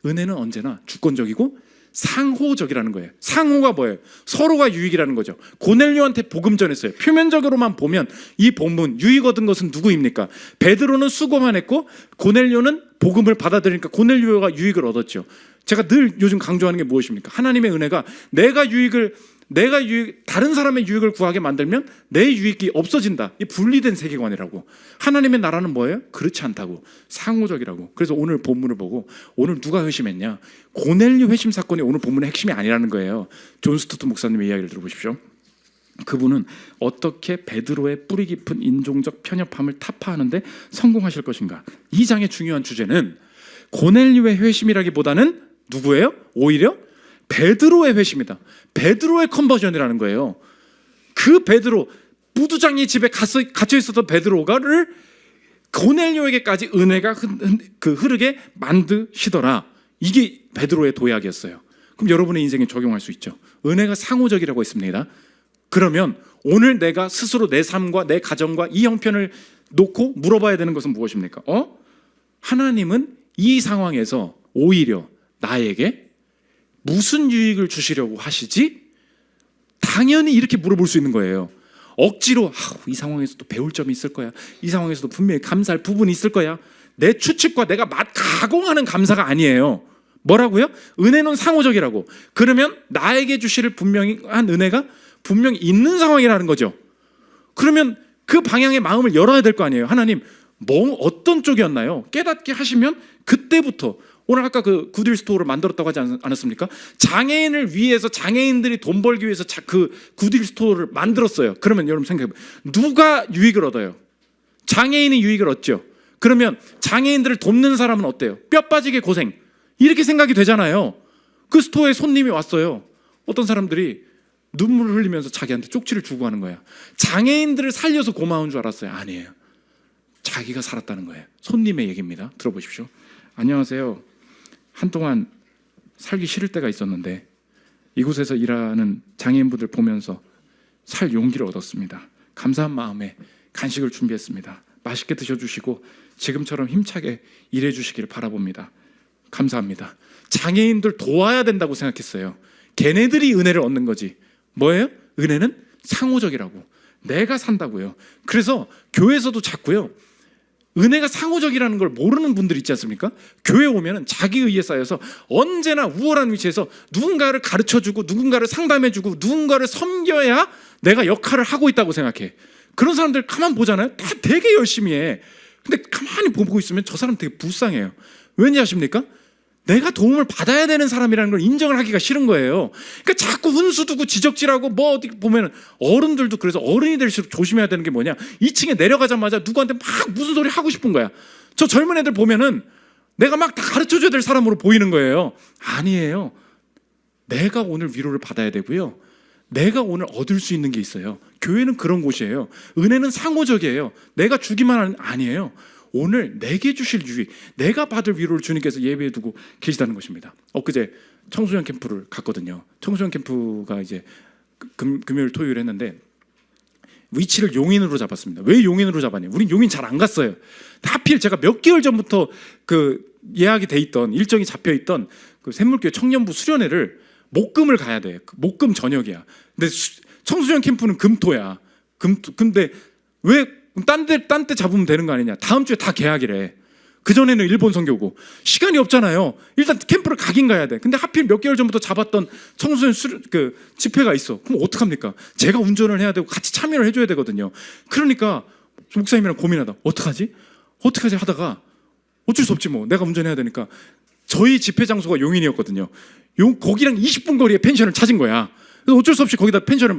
은혜는 언제나 주권적이고 상호적이라는 거예요. 상호가 뭐예요? 서로가 유익이라는 거죠. 고넬료한테 복음 전했어요. 표면적으로만 보면 이 본문 유익 얻은 것은 누구입니까? 베드로는 수고만 했고 고넬료는 복음을 받아들이니까 고넬료가 유익을 얻었죠. 제가 늘 요즘 강조하는 게 무엇입니까? 하나님의 은혜가 다른 사람의 유익을 구하게 만들면 내 유익이 없어진다. 이 분리된 세계관이라고. 하나님의 나라는 뭐예요? 그렇지 않다고. 상호적이라고. 그래서 오늘 본문을 보고, 오늘 누가 회심했냐? 고넬료 회심 사건이 오늘 본문의 핵심이 아니라는 거예요. 존 스투트 목사님의 이야기를 들어보십시오. 그분은 어떻게 베드로의 뿌리 깊은 인종적 편협함을 타파하는데 성공하실 것인가? 이 장의 중요한 주제는 고넬료의 회심이라기보다는 누구예요? 오히려 베드로의 회심이다. 베드로의 컨버전이라는 거예요. 그 베드로, 무두장이 집에 갇혀 있었던 베드로가를 고넬료에게까지 은혜가 흐르게 만드시더라. 이게 베드로의 도약이었어요. 그럼 여러분의 인생에 적용할 수 있죠. 은혜가 상호적이라고 했습니다. 그러면 오늘 내가 스스로 내 삶과 내 가정과 이 형편을 놓고 물어봐야 되는 것은 무엇입니까? 하나님은 이 상황에서 오히려 나에게 무슨 유익을 주시려고 하시지? 당연히 이렇게 물어볼 수 있는 거예요. 억지로 이 상황에서도 배울 점이 있을 거야, 이 상황에서도 분명히 감사할 부분이 있을 거야, 내 추측과 내가 가공하는 감사가 아니에요. 뭐라고요? 은혜는 상호적이라고. 그러면 나에게 주시를 분명히 한 은혜가 분명히 있는 상황이라는 거죠. 그러면 그 방향의 마음을 열어야 될 거 아니에요. 하나님 어떤 쪽이었나요? 깨닫게 하시면 그때부터, 오늘 아까 그 굿윌 스토어를 만들었다고 하지 않았습니까? 장애인을 위해서, 장애인들이 돈 벌기 위해서 그 굿윌 스토어를 만들었어요. 그러면 여러분 생각해봐요. 누가 유익을 얻어요? 장애인이 유익을 얻죠. 그러면 장애인들을 돕는 사람은 어때요? 뼈 빠지게 고생, 이렇게 생각이 되잖아요. 그 스토어에 손님이 왔어요. 어떤 사람들이 눈물을 흘리면서 자기한테 쪽지를 주고 가는 거야. 장애인들을 살려서 고마운 줄 알았어요. 아니에요. 자기가 살았다는 거예요. 손님의 얘기입니다. 들어보십시오. 안녕하세요. 한동안 살기 싫을 때가 있었는데 이곳에서 일하는 장애인분들 보면서 살 용기를 얻었습니다. 감사한 마음에 간식을 준비했습니다. 맛있게 드셔주시고 지금처럼 힘차게 일해주시기를 바라봅니다. 감사합니다. 장애인들 도와야 된다고 생각했어요. 걔네들이 은혜를 얻는 거지. 뭐예요? 은혜는 상호적이라고. 내가 산다고요. 그래서 교회에서도 자꾸요, 은혜가 상호적이라는 걸 모르는 분들 있지 않습니까? 교회 오면은 자기 의에 쌓여서 언제나 우월한 위치에서 누군가를 가르쳐주고 누군가를 상담해주고 누군가를 섬겨야 내가 역할을 하고 있다고 생각해. 그런 사람들 가만 보잖아요. 다 되게 열심히 해. 근데 가만히 보고 있으면 저 사람 되게 불쌍해요. 왠지 아십니까? 내가 도움을 받아야 되는 사람이라는 걸 인정을 하기가 싫은 거예요. 그러니까 자꾸 훈수 두고 지적질하고, 뭐 어디 보면 어른들도, 그래서 어른이 될수록 조심해야 되는 게 뭐냐, 2층에 내려가자마자 누구한테 막 무슨 소리 하고 싶은 거야. 저 젊은 애들 보면은 내가 막 다 가르쳐줘야 될 사람으로 보이는 거예요. 아니에요. 내가 오늘 위로를 받아야 되고요, 내가 오늘 얻을 수 있는 게 있어요. 교회는 그런 곳이에요. 은혜는 상호적이에요. 내가 주기만 하는, 아니에요. 오늘 내게 주실 유익, 내가 받을 위로를 주님께서 예배해 두고 계시다는 것입니다. 엊그제 청소년 캠프를 갔거든요. 청소년 캠프가 이제 금요일 토요일 했는데 위치를 용인으로 잡았습니다. 왜 용인으로 잡았냐? 우린 용인 잘 안 갔어요. 하필 제가 몇 개월 전부터 그 예약이 돼 있던, 일정이 잡혀 있던 그 샘물교회 청년부 수련회를 목금을 가야 돼. 목금 저녁이야. 근데 청소년 캠프는 금토야. 근데 왜 딴 때 잡으면 되는 거 아니냐? 다음 주에 다 계약이래. 그전에는 일본 선교고 시간이 없잖아요. 일단 캠프를 가긴 가야 돼. 근데 하필 몇 개월 전부터 잡았던 청소년 집회가 있어. 그럼 어떡합니까? 제가 운전을 해야 되고 같이 참여를 해줘야 되거든요. 그러니까 목사님이랑 고민하다 어떡하지 하다가 어쩔 수 없지 뭐, 내가 운전해야 되니까. 저희 집회 장소가 용인이었거든요. 거기랑 20분 거리에 펜션을 찾은 거야. 그래서 어쩔 수 없이 거기다 펜션을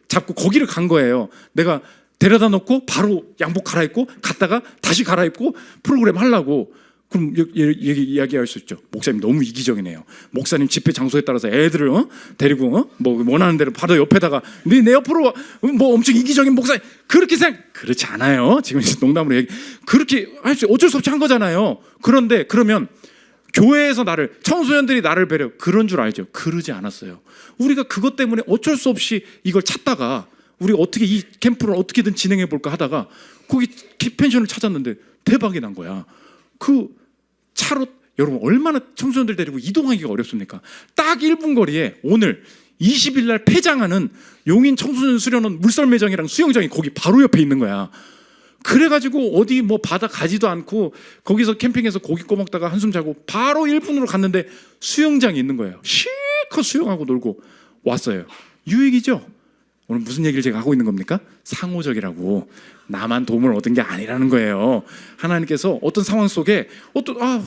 잡고 거기를 간 거예요. 내가 데려다 놓고 바로 양복 갈아입고 갔다가 다시 갈아입고 프로그램 하려고. 그럼 이야기할 수 있죠. 목사님 너무 이기적이네요. 목사님 집회 장소에 따라서 애들을 데리고 뭐 원하는 대로 바로 옆에다가 내 옆으로 뭐 엄청 이기적인 목사님, 그렇게 그렇지 않아요. 지금 농담으로 그렇게 할 수, 어쩔 수 없이 한 거잖아요. 그런데 그러면 교회에서 청소년들이 나를 배려, 그런 줄 알죠? 그러지 않았어요. 우리가 그것 때문에 어쩔 수 없이 이걸 찾다가 우리가 어떻게 이 캠프를 어떻게든 진행해 볼까 하다가 거기 펜션을 찾았는데 대박이 난 거야. 그 차로, 여러분 얼마나 청소년들 데리고 이동하기가 어렵습니까? 딱 1분 거리에 오늘 20일 날 폐장하는 용인 청소년 수련원 물썰 매장이랑 수영장이 거기 바로 옆에 있는 거야. 그래가지고 어디 뭐 바다 가지도 않고 거기서 캠핑해서 고기 구워 먹다가 한숨 자고 바로 1분으로 갔는데 수영장이 있는 거예요. 실컷 수영하고 놀고 왔어요. 유익이죠? 오늘 무슨 얘기를 제가 하고 있는 겁니까? 상호적이라고. 나만 도움을 얻은 게 아니라는 거예요. 하나님께서 어떤 상황 속에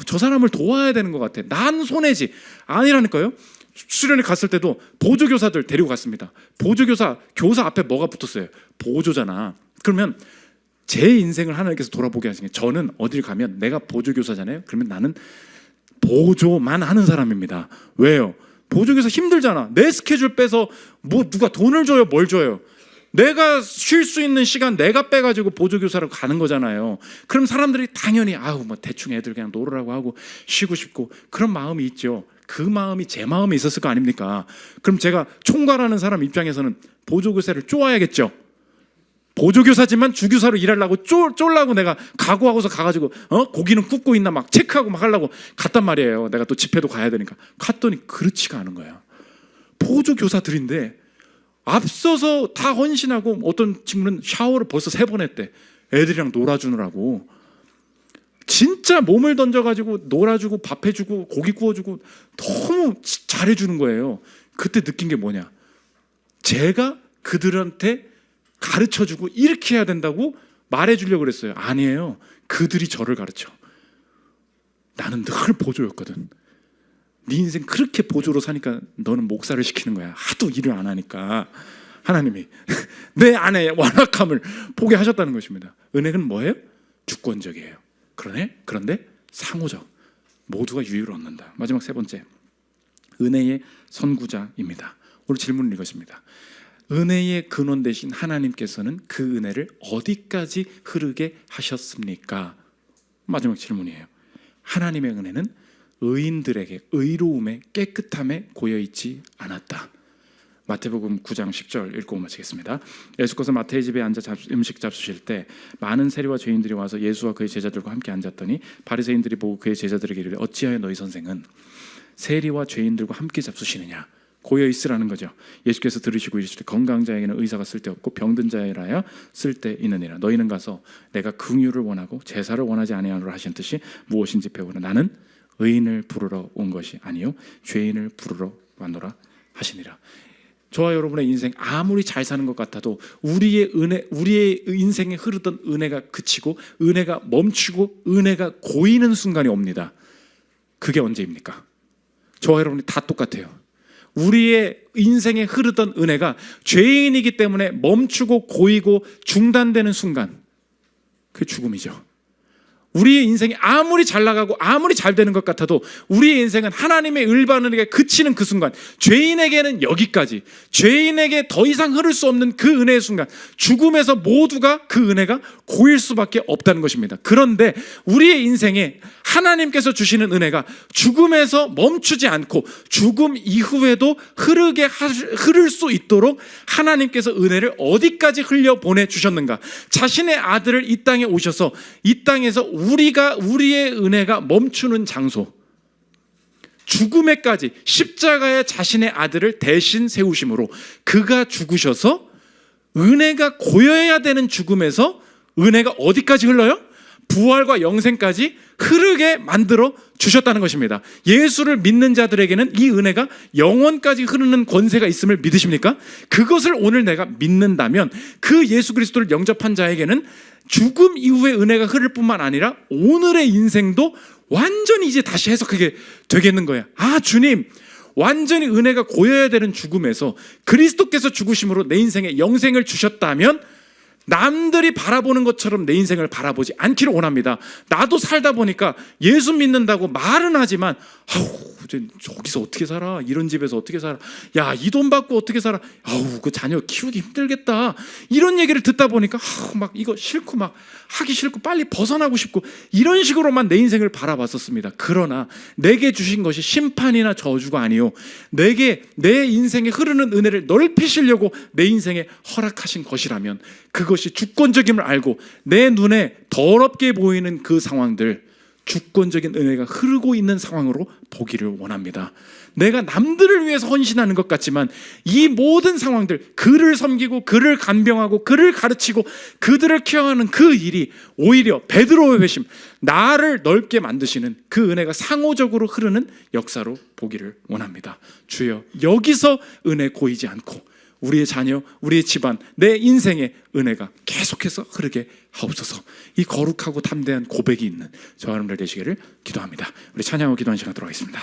저 사람을 도와야 되는 것 같아, 난 손해지, 아니라니까요. 수련회 갔을 때도 보조교사들 데리고 갔습니다. 교사 앞에 뭐가 붙었어요? 보조잖아. 그러면 제 인생을 하나님께서 돌아보게 하시는 게, 저는 어딜 가면 내가 보조교사잖아요. 그러면 나는 보조만 하는 사람입니다. 왜요? 보조교사 힘들잖아. 내 스케줄 빼서 뭐 누가 돈을 줘요, 뭘 줘요? 내가 쉴 수 있는 시간 내가 빼가지고 보조교사로 가는 거잖아요. 그럼 사람들이 당연히 뭐 대충 애들 그냥 놀으라고 하고 쉬고 싶고 그런 마음이 있죠. 그 마음이 제 마음에 있었을 거 아닙니까? 그럼 제가 총괄하는 사람 입장에서는 보조교사를 쪼아야겠죠. 보조교사지만 주교사로 일하려고 쫄라고 내가 각오하고서 가가지고 고기는 굽고 있나 막 체크하고 막 하려고 갔단 말이에요. 내가 또 집회도 가야 되니까. 갔더니 그렇지가 않은 거예요. 보조교사들인데 앞서서 다 헌신하고 어떤 친구는 샤워를 벌써 3번 했대. 애들이랑 놀아주느라고. 진짜 몸을 던져가지고 놀아주고 밥 해주고 고기 구워주고 너무 잘해주는 거예요. 그때 느낀 게 뭐냐, 제가 그들한테 가르쳐주고 이렇게 해야 된다고 말해주려고 그랬어요. 아니에요. 그들이 저를 가르쳐. 나는 늘 보조였거든. 네 인생 그렇게 보조로 사니까 너는 목사를 시키는 거야. 하도 일을 안 하니까 하나님이 내 안에 완악함을 보게 하셨다는 것입니다. 은혜는 뭐예요? 주권적이에요. 그런데 상호적. 모두가 유익을 얻는다. 마지막 3번째, 은혜의 선구자입니다. 오늘 질문은 이것입니다. 은혜의 근원 되신 하나님께서는 그 은혜를 어디까지 흐르게 하셨습니까? 마지막 질문이에요. 하나님의 은혜는 의인들에게 의로움에 깨끗함에 고여있지 않았다. 마태복음 9장 10절 읽고 마치겠습니다. 예수께서 마태의 집에 앉아 음식 잡수실 때 많은 세리와 죄인들이 와서 예수와 그의 제자들과 함께 앉았더니 바리새인들이 보고 그의 제자들에게 이르되 어찌하여 너희 선생은 세리와 죄인들과 함께 잡수시느냐. 고여 있으라는 거죠. 예수께서 들으시고 이르시되 건강한 자에게는 의사가 쓸데없고 병든 자에라야 쓸데있느니라. 너희는 가서 내가 긍휼을 원하고 제사를 원하지 아니하노라 하신 뜻이 무엇인지 배우라. 나는 의인을 부르러 온 것이 아니요 죄인을 부르러 왔노라 하시니라. 저와 여러분의 인생 아무리 잘 사는 것 같아도 우리의 인생에 흐르던 은혜가 그치고 은혜가 멈추고 은혜가 고이는 순간이 옵니다. 그게 언제입니까? 저와 여러분이 다 똑같아요. 우리의 인생에 흐르던 은혜가 죄인이기 때문에 멈추고 고이고 중단되는 순간, 그게 죽음이죠. 우리의 인생이 아무리 잘 나가고 아무리 잘 되는 것 같아도 우리의 인생은 하나님의 일반 은혜가 그치는 그 순간, 죄인에게는 여기까지, 죄인에게 더 이상 흐를 수 없는 그 은혜의 순간, 죽음에서 모두가 그 은혜가 고일 수밖에 없다는 것입니다. 그런데 우리의 인생에 하나님께서 주시는 은혜가 죽음에서 멈추지 않고 죽음 이후에도 흐를 수 있도록 하나님께서 은혜를 어디까지 흘려 보내주셨는가. 자신의 아들을 이 땅에 오셔서 이 땅에서 우리의 은혜가 멈추는 장소, 죽음에까지 십자가에 자신의 아들을 대신 세우심으로 그가 죽으셔서 은혜가 고여야 되는 죽음에서 은혜가 어디까지 흘러요? 부활과 영생까지 흐르게 만들어 주셨다는 것입니다. 예수를 믿는 자들에게는 이 은혜가 영원까지 흐르는 권세가 있음을 믿으십니까? 그것을 오늘 내가 믿는다면 그 예수 그리스도를 영접한 자에게는 죽음 이후에 은혜가 흐를 뿐만 아니라 오늘의 인생도 완전히 이제 다시 해석하게 되겠는 거야. 아, 주님, 완전히 은혜가 고여야 되는 죽음에서 그리스도께서 죽으심으로 내 인생에 영생을 주셨다면 남들이 바라보는 것처럼 내 인생을 바라보지 않기를 원합니다. 나도 살다 보니까 예수 믿는다고 말은 하지만 저기서 어떻게 살아? 이런 집에서 어떻게 살아? 야, 이 돈 받고 어떻게 살아? 그 자녀 키우기 힘들겠다. 이런 얘기를 듣다 보니까 막 이거 싫고 막 하기 싫고 빨리 벗어나고 싶고 이런 식으로만 내 인생을 바라봤었습니다. 그러나 내게 주신 것이 심판이나 저주가 아니요, 내게 내 인생에 흐르는 은혜를 넓히시려고 내 인생에 허락하신 것이라면 그것이 주권적임을 알고 내 눈에 더럽게 보이는 그 상황들, 주권적인 은혜가 흐르고 있는 상황으로 보기를 원합니다. 내가 남들을 위해서 헌신하는 것 같지만 이 모든 상황들, 그를 섬기고 그를 간병하고 그를 가르치고 그들을 케어하는 그 일이 오히려 베드로의 회심, 나를 넓게 만드시는 그 은혜가 상호적으로 흐르는 역사로 보기를 원합니다. 주여, 여기서 은혜 고이지 않고 우리의 자녀, 우리의 집안, 내 인생의 은혜가 계속해서 흐르게 하옵소서. 이 거룩하고 담대한 고백이 있는 저와 여러분들 되시기를 기도합니다. 우리 찬양하고 기도하는 시간 들어가겠습니다.